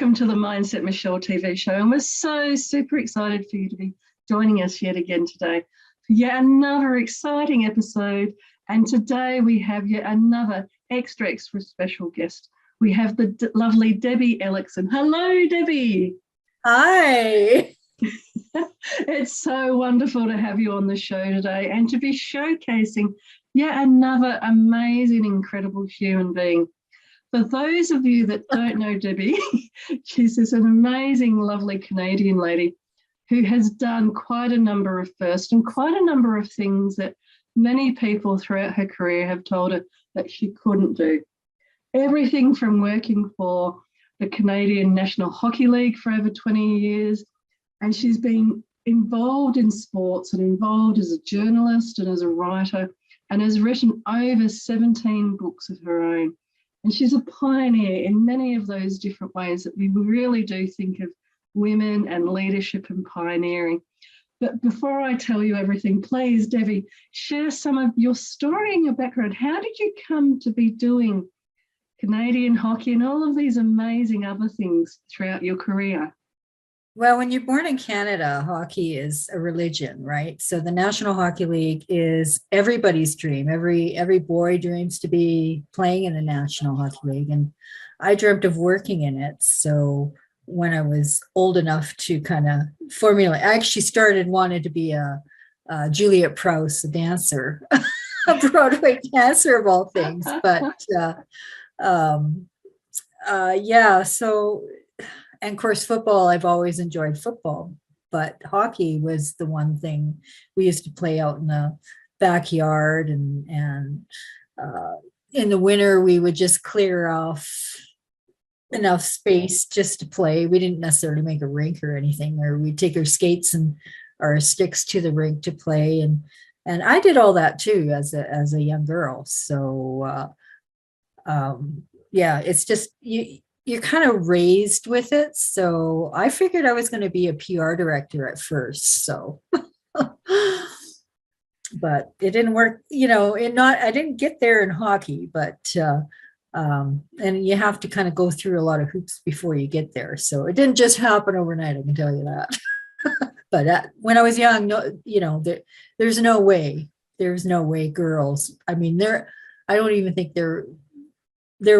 welcome to the Mindset Michelle TV show. And we're so super excited for you to be joining us yet again today for yet another exciting episode. And today we have yet another extra special guest. We have the lovely Debbie Elicksen. Hello, Debbie. Hi. It's so wonderful to have you on the show today and to be showcasing yet another amazing, incredible human being. For those of you that don't know Debbie, she's this an amazing, lovely Canadian lady who has done quite a number of firsts and quite a number of things that many people throughout her career have told her that she couldn't do. Everything from working for the Canadian National Hockey League for over 20 years, and she's been involved in sports and involved as a journalist and as a writer, and has written over 17 books of her own. And she's a pioneer in many of those different ways that we really do think of women and leadership and pioneering. But before I tell you everything, please, Debbie, share some of your story and your background. How did you come to be doing Canadian hockey and all of these amazing other things throughout your career? Well, when you're born in Canada, hockey is a religion, right? So the National Hockey League is everybody's dream. Every boy dreams to be playing in the National Hockey League. And I dreamt of working in it. So when I was old enough to kind of formulate, I actually wanted to be a Juliet Prowse, a dancer, a Broadway dancer of all things. But so... And of course, football, I've always enjoyed football, but hockey was the one thing we used to play out in the backyard. And in the winter, we would just clear off enough space just to play. We didn't necessarily make a rink or anything, or we'd take our skates and our sticks to the rink to play. And I did all that too as a young girl. So it's just you're kind of raised with it. So I figured I was going to be a PR director at first. So, but it didn't work, I didn't get there in hockey, but, and you have to kind of go through a lot of hoops before you get there. So it didn't just happen overnight, I can tell you that. But when I was young, there's no way girls, I don't even think there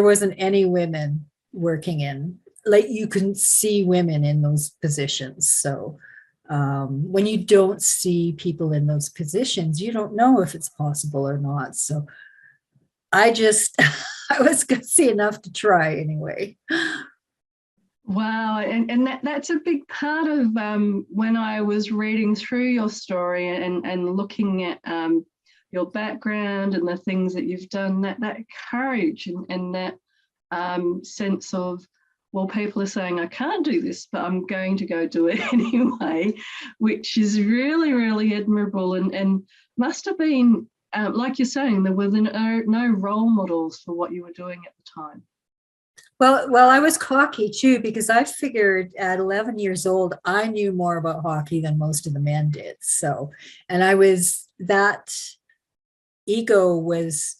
wasn't any women working in, like, you can see women in those positions. So when you don't see people in those positions, you don't know if it's possible or not. So I was gutsy enough to try anyway. Wow. And that's a big part of when I was reading through your story and looking at your background and the things that you've done, that courage and that sense of, well, people are saying I can't do this, but I'm going to go do it anyway, which is really, really admirable and must have been, like you're saying, there were no role models for what you were doing at the time. Well, I was cocky too, because I figured at 11 years old, I knew more about hockey than most of the men did. So, and that ego was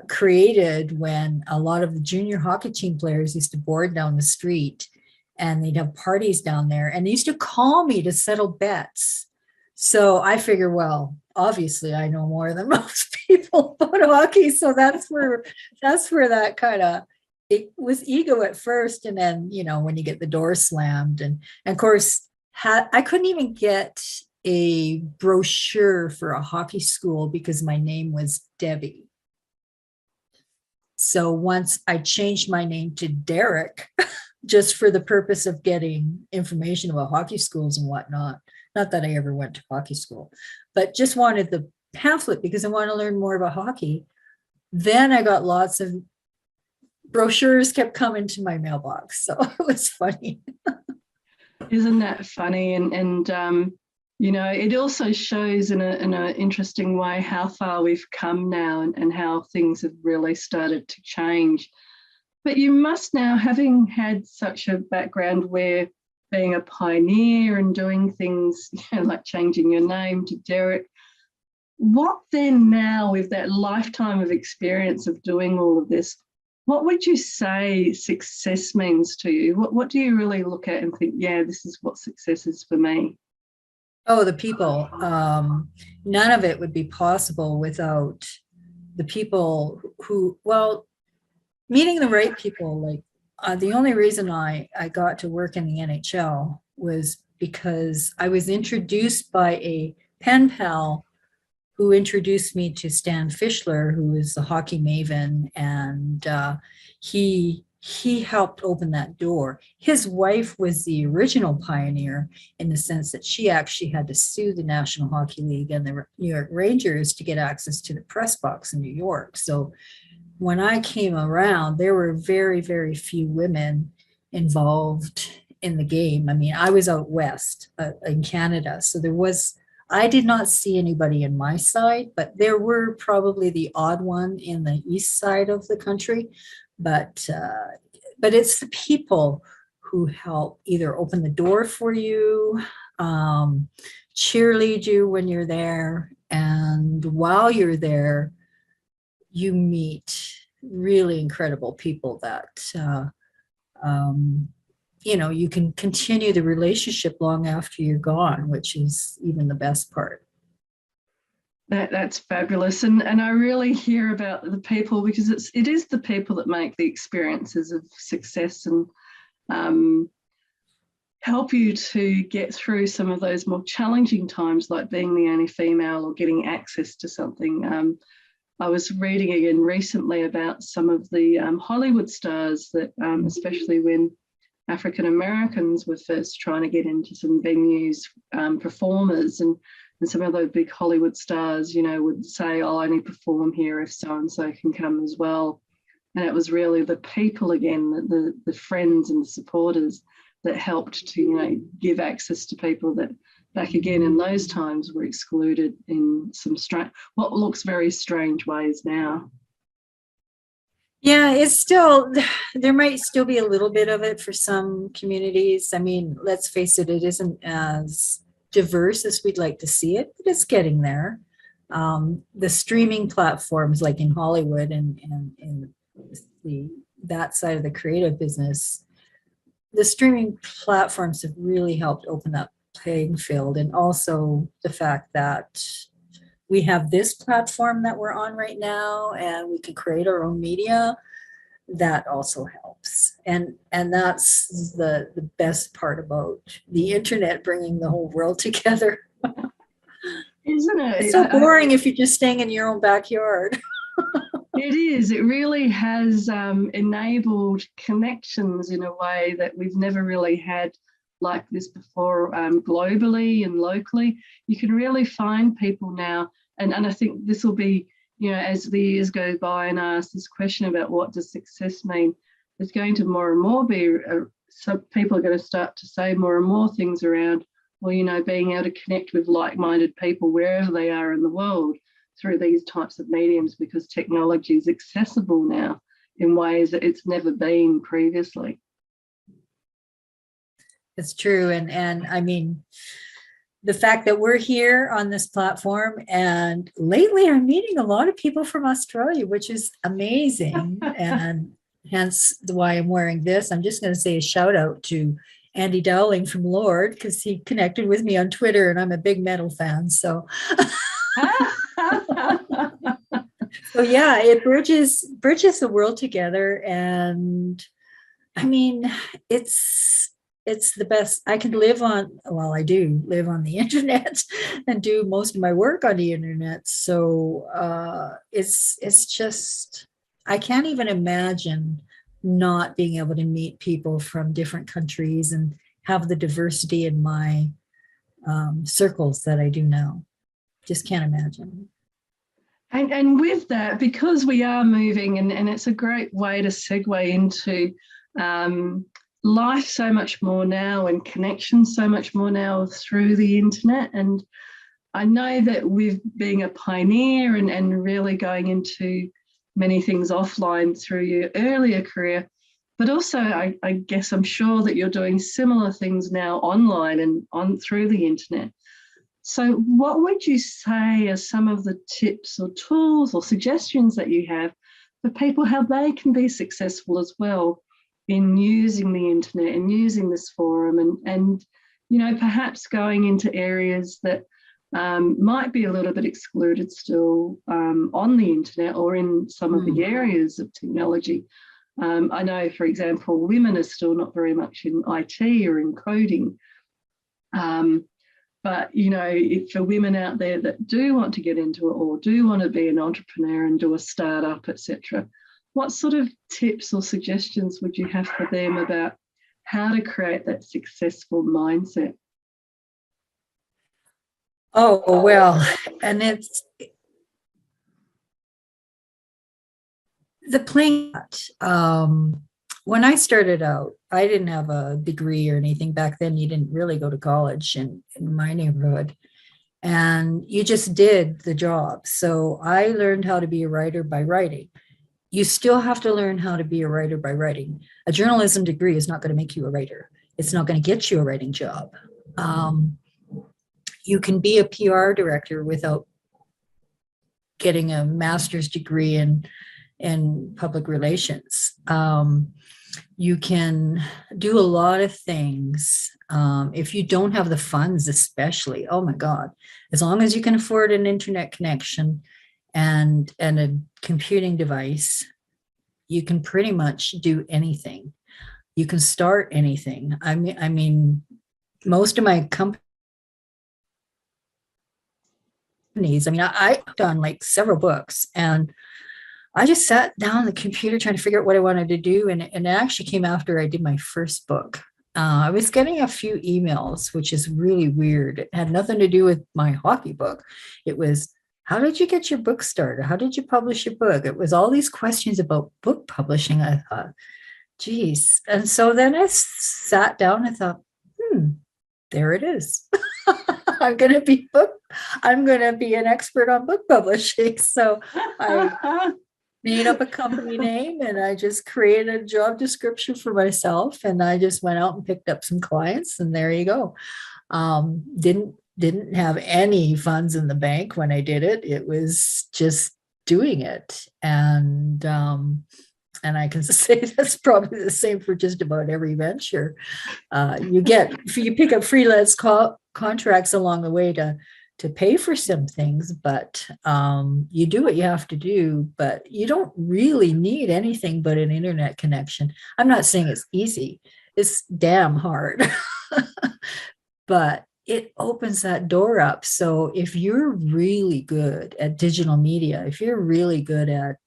created when a lot of the junior hockey team players used to board down the street, and they'd have parties down there, and they used to call me to settle bets. So I figure, well, obviously I know more than most people about hockey. So that's where that kind of, it was ego at first. And then, when you get the door slammed, and of course, I couldn't even get a brochure for a hockey school because my name was Debbie. So once I changed my name to Derek, just for the purpose of getting information about hockey schools and whatnot, not that I ever went to hockey school, but just wanted the pamphlet because I wanted to learn more about hockey. Then I got lots of brochures kept coming to my mailbox. So it was funny. Isn't that funny? And it also shows in an interesting way how far we've come now and how things have really started to change. But you must now, having had such a background where being a pioneer and doing things, like changing your name to Derek, what then now with that lifetime of experience of doing all of this, What would you say success means to you? What do you really look at and think, yeah, this is what success is for me? Oh, the people. None of it would be possible without the people well, meeting the right people. Like the only reason I got to work in the NHL was because I was introduced by a pen pal who introduced me to Stan Fischler, who is the hockey maven, and he helped open that door. His wife was the original pioneer in the sense that she actually had to sue the National Hockey League and the New York Rangers to get access to the press box in New York. So when I came around, there were very, very few women involved in the game. I mean, I was out west in Canada, so I did not see anybody in my side, but there were probably the odd one in the east side of the country. But it's the people who help either open the door for you, cheerlead you when you're there, and while you're there, you meet really incredible people that you can continue the relationship long after you're gone, which is even the best part. That's fabulous, and I really hear about the people, because it is the people that make the experiences of success and help you to get through some of those more challenging times, like being the only female or getting access to something. I was reading again recently about some of the Hollywood stars that, especially when African Americans were first trying to get into some venues, performers, and some of those big Hollywood stars, would say, I'll only perform here if so-and-so can come as well. And it was really the people again, the friends and the supporters that helped to, give access to people that back again in those times were excluded in some what looks very strange ways now. Yeah, there might still be a little bit of it for some communities. I mean, let's face it, it isn't as diverse as we'd like to see it, but it's getting there. The streaming platforms, like in Hollywood and in that side of the creative business, the streaming platforms have really helped open up playing field, and also the fact that we have this platform that we're on right now and we can create our own media. That also helps, and that's the best part about the internet, bringing the whole world together. Isn't it? It's so boring if you're just staying in your own backyard. It is. It really has enabled connections in a way that we've never really had like this before, globally and locally. You can really find people now, and I think this will be, as the years go by and I ask this question about what does success mean, there's going to more and more be, some people are going to start to say more and more things around, well, being able to connect with like-minded people wherever they are in the world through these types of mediums, because technology is accessible now in ways that it's never been previously. It's true. And I mean, the fact that we're here on this platform, and lately I'm meeting a lot of people from Australia, which is amazing. And hence why I'm wearing this. I'm just going to say a shout out to Andy Dowling from Lord, because he connected with me on Twitter and I'm a big metal fan. So so yeah, it bridges the world together. And I mean, it's the best. I can live on, well, I do live on the internet and do most of my work on the internet. So it's just, I can't even imagine not being able to meet people from different countries and have the diversity in my circles that I do now. Just can't imagine. And with that, because we are moving, and it's a great way to segue into life so much more now, and connection so much more now through the internet. And I know that with being a pioneer and really going into many things offline through your earlier career, but also I guess I'm sure that you're doing similar things now online and on through the internet. So what would you say are some of the tips or tools or suggestions that you have for people how they can be successful as well in using the internet and using this forum, and perhaps going into areas that might be a little bit excluded still on the internet or in some of the areas of technology. I know, for example, women are still not very much in IT or in coding. But, for women out there that do want to get into it or do want to be an entrepreneur and do a startup, etc., what sort of tips or suggestions would you have for them about how to create that successful mindset? Oh, well, and it's the playing. When I started out, I didn't have a degree or anything. Back then, you didn't really go to college in my neighborhood, and you just did the job. So I learned how to be a writer by writing. You still have to learn how to be a writer by writing. A journalism degree is not going to make you a writer. It's not going to get you a writing job. You can be a PR director without getting a master's degree in public relations. You can do a lot of things. If you don't have the funds, especially, oh my God, as long as you can afford an internet connection and a computing device, you can pretty much do anything. You can start anything. I mean, most of my companies, I've done like several books, and I just sat down on the computer trying to figure out what I wanted to do. And it actually came after I did my first book. I was getting a few emails, which is really weird. It had nothing to do with my hockey book. It was, how did you get your book started? How did you publish your book? It was all these questions about book publishing. I thought, geez. And so then I sat down and thought, there it is. I'm going to be an expert on book publishing. So I made up a company name, and I just created a job description for myself, and I just went out and picked up some clients, and there you go. Didn't have any funds in the bank when I did it. It was just doing it. And I can say that's probably the same for just about every venture. You pick up freelance contracts along the way to pay for some things, but you do what you have to do, but you don't really need anything but an internet connection. I'm not saying it's easy. It's damn hard, but it opens that door up. So if you're really good at digital media, if you're really good at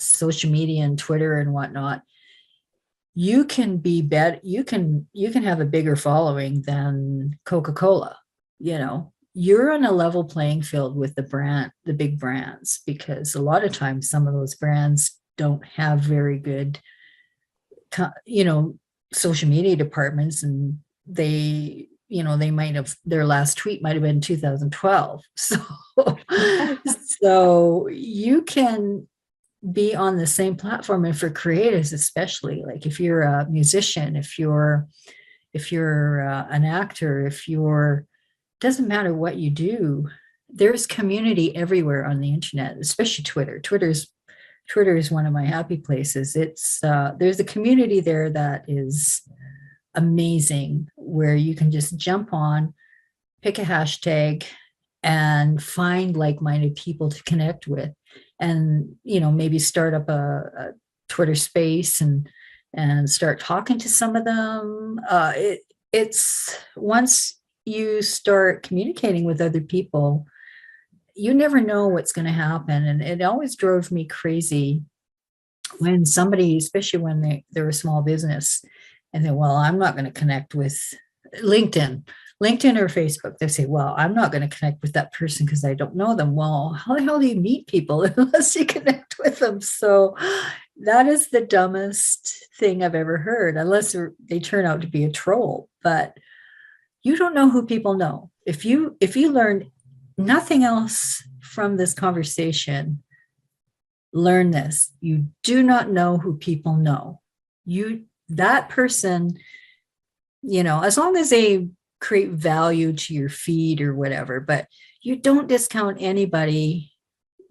social media and Twitter and whatnot, you can be better. You can have a bigger following than Coca-Cola. You're on a level playing field with the big brands, because a lot of times some of those brands don't have very good, social media departments, and they might have, their last tweet might have been 2012. So you can be on the same platform. And for creatives, especially, like if you're a musician, if you're an actor, doesn't matter what you do, there's community everywhere on the internet, especially Twitter. Twitter is one of my happy places. It's there's a community there that is amazing, where you can just jump on, pick a hashtag, and find like-minded people to connect with, and maybe start up a Twitter space and start talking to some of them. It's once you start communicating with other people, you never know what's going to happen. And it always drove me crazy when somebody, especially when they're a small business, and then, well, I'm not going to connect with LinkedIn or Facebook. They say, well, I'm not going to connect with that person because I don't know them. Well, how the hell do you meet people unless you connect with them? So that is the dumbest thing I've ever heard, unless they turn out to be a troll. But you don't know who people know. If you learn nothing else from this conversation, learn this. You do not know who people know. That person, as long as they create value to your feed or whatever, but you don't discount anybody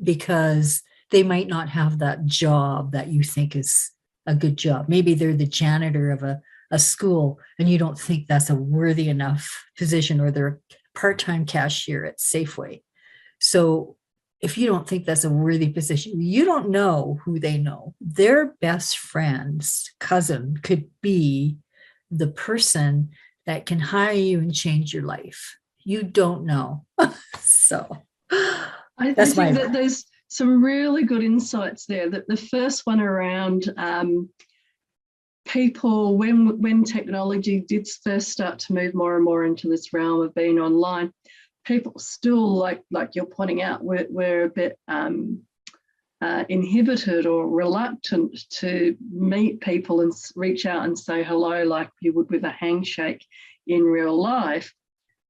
because they might not have that job that you think is a good job. Maybe they're the janitor of a school and you don't think that's a worthy enough position, or they're a part-time cashier at Safeway. So if you don't think that's a worthy position, you don't know who they know. Their best friend's cousin could be the person that can hire you and change your life. You don't know. So I that's think my that there's some really good insights there. That the first one around people, when technology did first start to move more and more into this realm of being online, people still, like you're pointing out, we're a bit inhibited or reluctant to meet people and reach out and say hello like you would with a handshake in real life,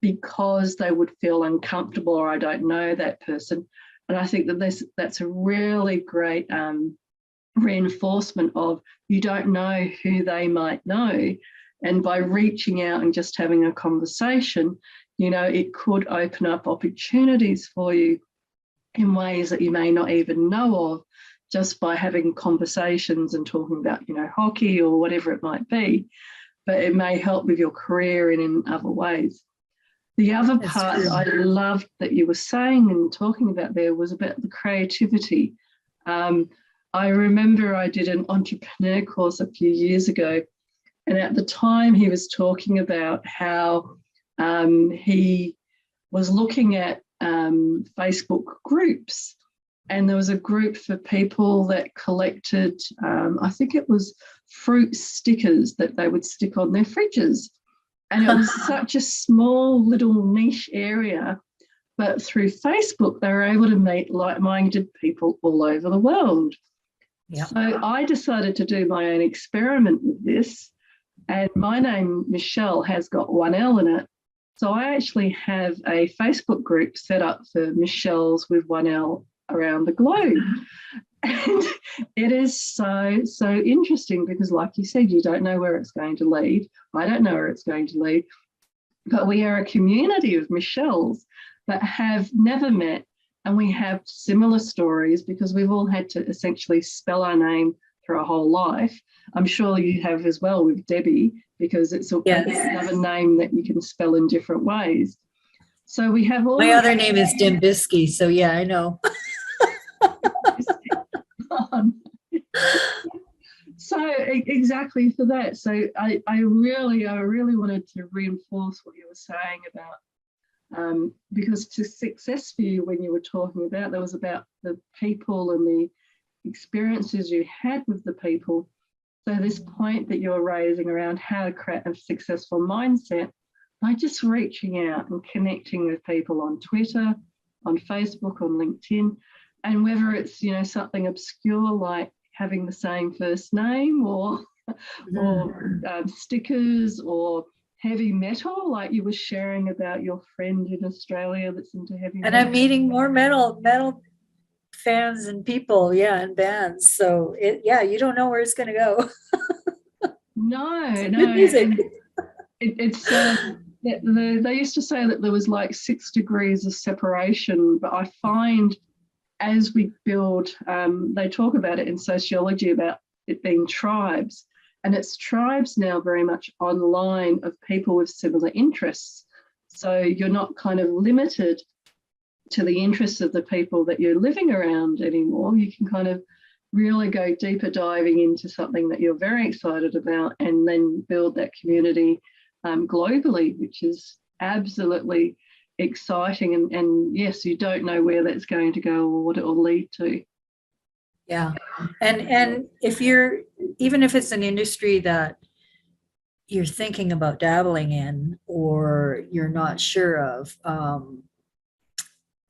because they would feel uncomfortable, or I don't know that person. And I think that that's a really great reinforcement of, you don't know who they might know. And by reaching out and just having a conversation, it could open up opportunities for you in ways that you may not even know of, just by having conversations and talking about, hockey or whatever it might be. But it may help with your career and in other ways. The other part I loved that you were saying and talking about there was about the creativity. I remember I did an entrepreneur course a few years ago, and at the time he was talking about how he was looking at Facebook groups, and there was a group for people that collected, I think it was fruit stickers that they would stick on their fridges. And it was such a small little niche area, but through Facebook, they were able to meet like-minded people all over the world. Yep. So I decided to do my own experiment with this, and my name, Michele, has got one L in it. So I actually have a Facebook group set up for Michele's with one L around the globe. And it is so interesting because, like you said, you don't know where it's going to lead. I don't know where it's going to lead. But we are a community of Michele's that have never met, and we have similar stories because we've all had to essentially spell our name through our whole life. I'm sure you have as well with Debbie, because it's another name that you can spell in different ways. So we have all. My other name is Dembisky, so yeah, I know. So exactly for that. So I really wanted to reinforce what you were saying about, because to success for you, when you were talking about, that was about the people and the experiences you had with the people. So this point that you're raising around how to create a successful mindset by just reaching out and connecting with people on Twitter, on Facebook, on LinkedIn, and whether it's, something obscure like having the same first name, or stickers, or heavy metal, like you were sharing about your friend in Australia that's into heavy metal. And I'm meeting more metal fans and people, and bands. So you don't know where it's going to go. No. Music. It's they used to say that there was like 6 degrees of separation, but I find as we build, they talk about it in sociology about it being tribes, and it's tribes now very much online of people with similar interests. So you're not kind of limited to the interests of the people that you're living around anymore. You can kind of really go deeper diving into something that you're very excited about, and then build that community globally, which is absolutely exciting. And yes, you don't know where that's going to go or what it will lead to. Yeah. And if even if it's an industry that you're thinking about dabbling in, or you're not sure of,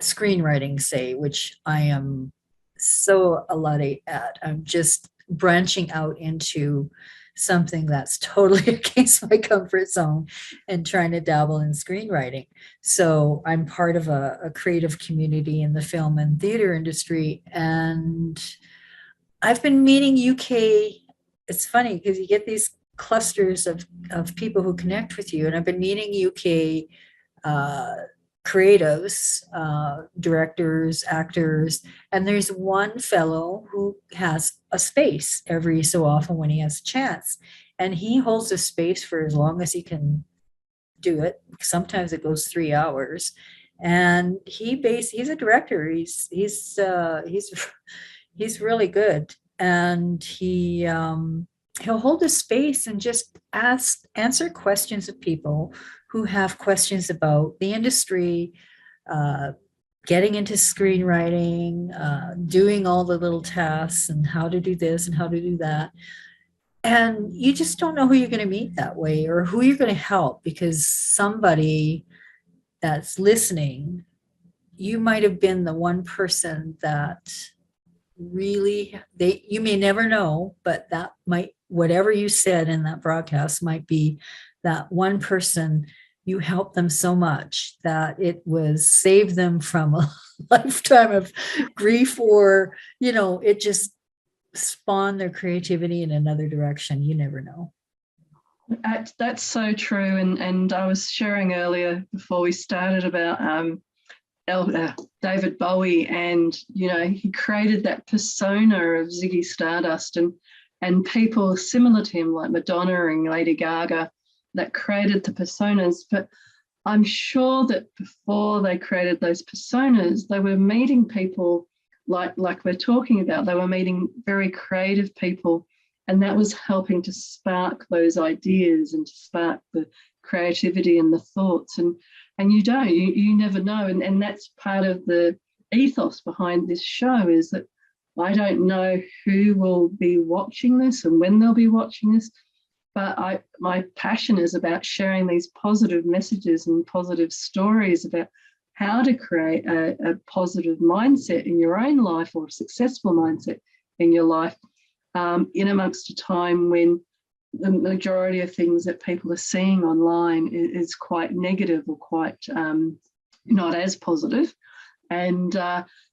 screenwriting, say, which I am so a luddite at, I'm just branching out into something that's totally against my comfort zone and trying to dabble in screenwriting. So I'm part of a creative community in the film and theater industry, and I've been meeting UK. It's funny because you get these clusters of people who connect with you, and I've been meeting UK creatives, directors, actors, and there's one fellow who has a space every so often when he has a chance, and he holds a space for as long as he can do it. Sometimes it goes 3 hours, and he's a director. He's really good, and he'll hold a space and just answer questions of people who have questions about the industry, uh, getting into screenwriting, doing all the little tasks and how to do this and how to do that. And you just don't know who you're going to meet that way or who you're going to help, because somebody that's listening, you might have been the one person that really, you may never know, but that might, whatever you said in that broadcast might be that one person. You helped them so much that it was saved them from a lifetime of grief, or it just spawned their creativity in another direction. You never know. That's so true. And I was sharing earlier before we started about David Bowie, and he created that persona of Ziggy Stardust, and people similar to him like Madonna and Lady Gaga that created the personas. But I'm sure that before they created those personas, they were meeting people like we're talking about. They were meeting very creative people, and that was helping to spark those ideas and to spark the creativity and the thoughts. And you never know. And that's part of the ethos behind this show, is that I don't know who will be watching this and when they'll be watching this, but my passion is about sharing these positive messages and positive stories about how to create a positive mindset in your own life, or a successful mindset in your life, in amongst a time when the majority of things that people are seeing online is quite negative, or quite not as positive. And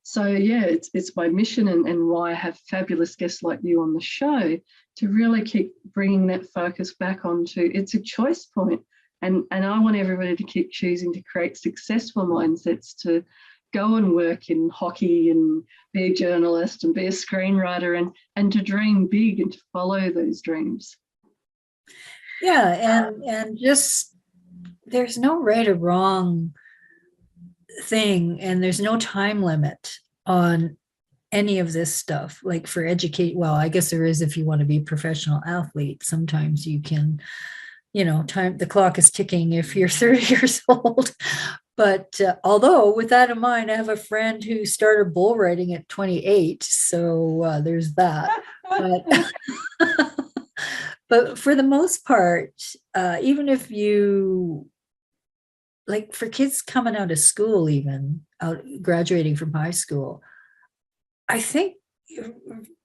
so, yeah, it's my mission and why I have fabulous guests like you on the show, to really keep bringing that focus back onto it's a choice point. And I want everybody to keep choosing to create successful mindsets, to go and work in hockey and be a journalist and be a screenwriter, and to dream big and to follow those dreams. Yeah, and just, there's no right or wrong thing, and there's no time limit on any of this stuff. Like for educate, well, I guess there is if you want to be a professional athlete. Sometimes you can, the clock is ticking if you're 30 years old. But although with that in mind, I have a friend who started bull riding at 28, so there's that. But for the most part, even if you, like for kids coming out of school, even out graduating from high school, I think,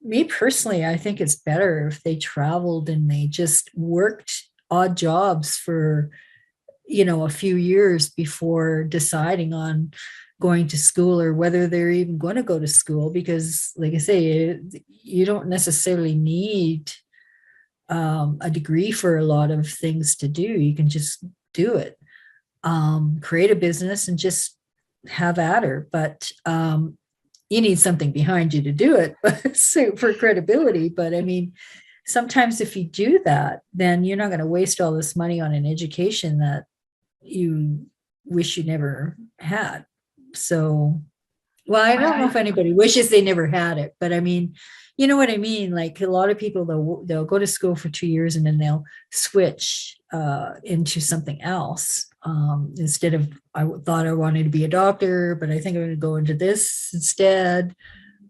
me personally, I think it's better if they traveled and they just worked odd jobs for, a few years before deciding on going to school, or whether they're even going to go to school. Because like I say, you don't necessarily need a degree for a lot of things to do. You can just do it, create a business and just have at her. But you need something behind you to do it for credibility. But I mean, sometimes if you do that, then you're not going to waste all this money on an education that you wish you never had. So, well, I don't know if anybody wishes they never had it, but I mean, you know what I mean? Like a lot of people, they'll go to school for 2 years and then they'll switch into something else. Instead of, I thought I wanted to be a doctor, but I think I'm going to go into this instead.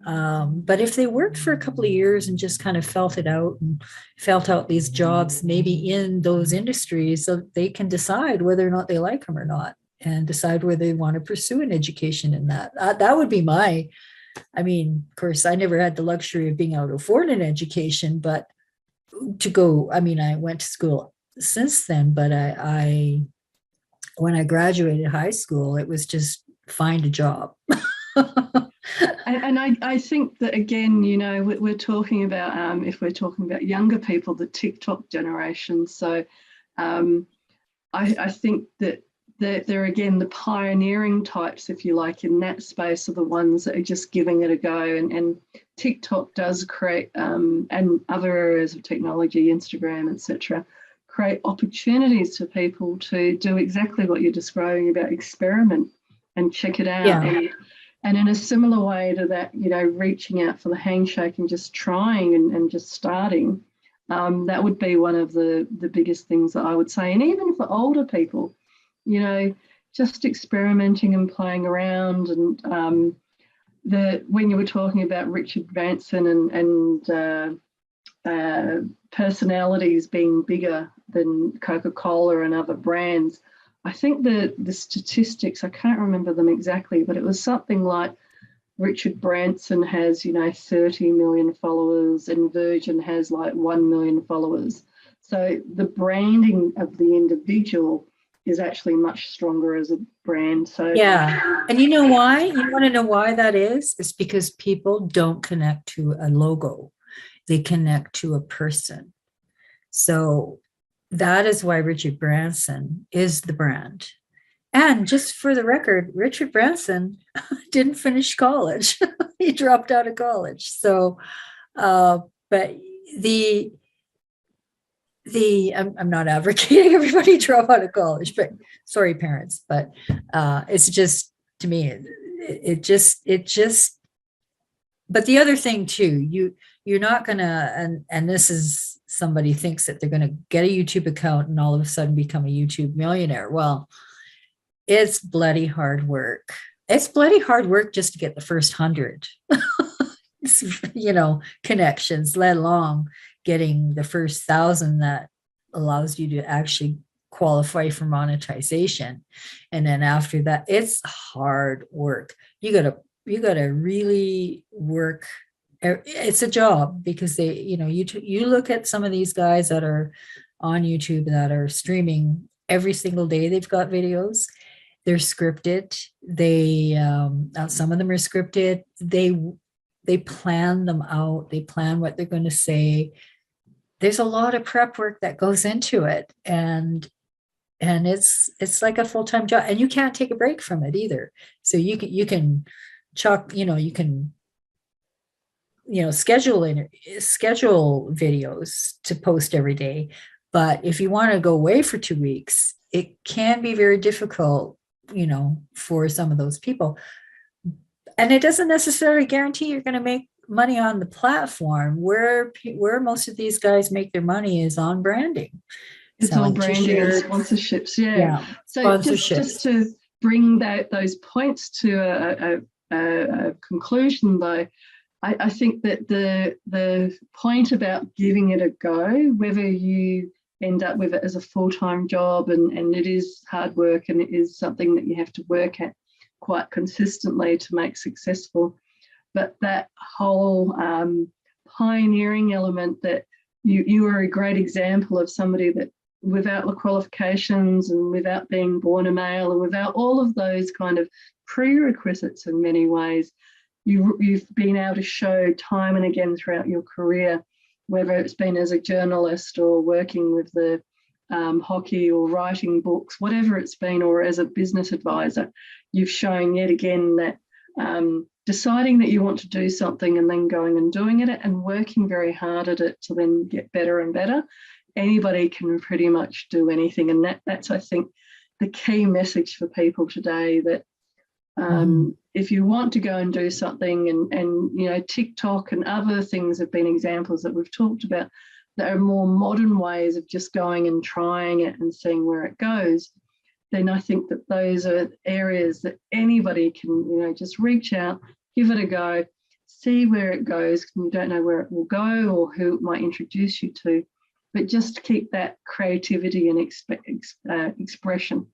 But if they worked for a couple of years and just kind of felt it out and felt out these jobs, maybe in those industries, so they can decide whether or not they like them or not, and decide whether they want to pursue an education in that. That would be my, I mean, of course, I never had the luxury of being able to afford an education, but to go, I mean, I went to school since then, but I when I graduated high school, it was just find a job. And I think that, again, we're talking about, if we're talking about younger people, the TikTok generation. So I think that they're again the pioneering types, if you like, in that space, are the ones that are just giving it a go. And TikTok does create, and other areas of technology, Instagram, etc., create opportunities for people to do exactly what you're describing about experiment and check it out. Yeah. And in a similar way to that, reaching out for the handshake and just trying and just starting, that would be one of the biggest things that I would say. And even for older people, just experimenting and playing around. And when you were talking about Richard Branson and personalities being bigger than Coca-Cola and other brands, I think the statistics, I can't remember them exactly, but it was something like Richard Branson has, 30 million followers, and Virgin has like 1 million followers. So the branding of the individual is actually much stronger as a brand. So Yeah. And you know why? You want to know why that is? It's because people don't connect to a logo. They connect to a person. So that is why Richard Branson is the brand. And just for the record, Richard Branson didn't finish college. He dropped out of college. So, but I'm not advocating everybody drop out of college, but sorry, parents, but it's just, to me, it just, but the other thing too, you're not gonna, and this is, somebody thinks that they're gonna get a YouTube account and all of a sudden become a YouTube millionaire. Well, it's bloody hard work. It's bloody hard work just to get the first 100, connections, let alone getting the first 1,000 that allows you to actually qualify for monetization. And then after that, it's hard work. You gotta really work. It's a job, because they, you look at some of these guys that are on YouTube that are streaming every single day. They've got videos. They're scripted. They some of them are scripted. They plan them out. They plan what they're going to say. There's a lot of prep work that goes into it, and it's like a full-time job, and you can't take a break from it either. So you can schedule videos to post every day. But if you want to go away for 2 weeks, it can be very difficult, for some of those people. And it doesn't necessarily guarantee you're going to make money on the platform. Where most of these guys make their money is on branding. It's all branding and sponsorships. Yeah. So sponsorships. Just to bring those points to a conclusion, though, I think that the point about giving it a go, whether you end up with it as a full-time job, and it is hard work, and it is something that you have to work at quite consistently to make successful, but that whole pioneering element, that you are a great example of somebody that, without the qualifications and without being born a male and without all of those kind of prerequisites in many ways, you've been able to show time and again throughout your career, whether it's been as a journalist or working with the hockey or writing books, whatever it's been, or as a business advisor, you've shown yet again that deciding that you want to do something and then going and doing it and working very hard at it to then get better and better. Anybody can pretty much do anything. And that's, I think, the key message for people today, that if you want to go and do something, and TikTok and other things have been examples that we've talked about, that are more modern ways of just going and trying it and seeing where it goes, then I think that those are areas that anybody can, just reach out, give it a go, see where it goes. You don't know where it will go or who it might introduce you to, but just keep that creativity and expression.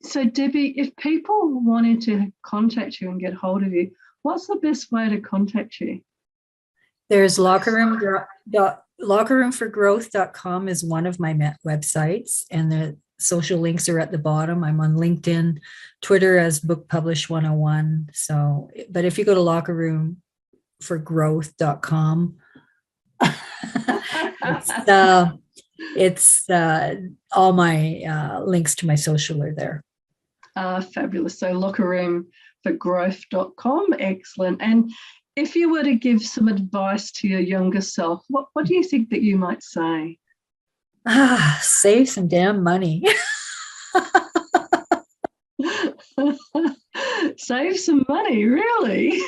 So Debbie, if people wanted to contact you and get hold of you, what's the best way to contact you? There's lockerroomforgrowth.com is one of my websites, and the social links are at the bottom. I'm on LinkedIn, Twitter as Book Publish 101. So, but if you go to lockerroomforgrowth.com, It's all my links to my social are there. Fabulous. So lockerroomforgrowth.com. Excellent. And if you were to give some advice to your younger self, what do you think that you might say? Save some damn money. Save some money, really?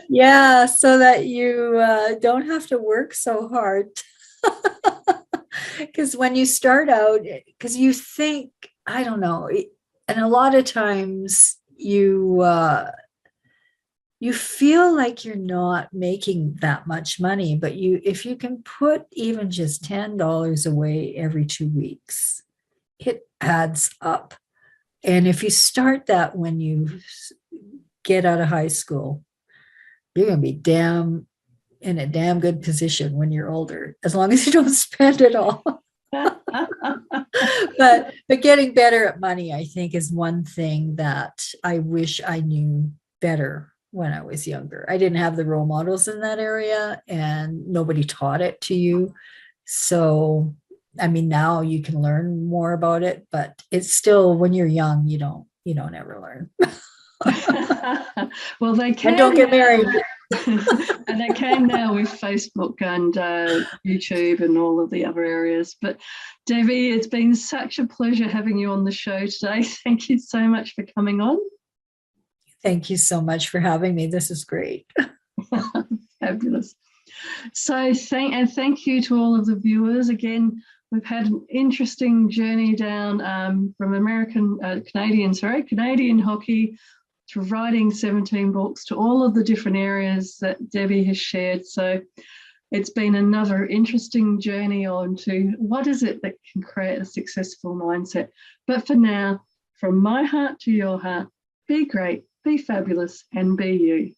Yeah, so that you don't have to work so hard. Because when you start out, because you think, I don't know, and a lot of times you feel like you're not making that much money, but if you can put even just $10 away every 2 weeks, it adds up. And if you start that when you get out of high school, you're going to be in a damn good position when you're older, as long as you don't spend it all. but getting better at money, I think, is one thing that I wish I knew better when I was younger. I didn't have the role models in that area, and nobody taught it to you. So, I mean, now you can learn more about it, but it's still, when you're young, you don't ever learn. Well, they can. And don't get married. And they can now with Facebook and YouTube and all of the other areas. But Debbie, it's been such a pleasure having you on the show today. Thank you so much for coming on. Thank you so much for having me. This is great. Fabulous. So thank you to all of the viewers. Again, we've had an interesting journey down from Canadian hockey, to writing 17 books, to all of the different areas that Debbie has shared. So it's been another interesting journey on to what is it that can create a successful mindset. But for now, from my heart to your heart, be great, be fabulous, and be you.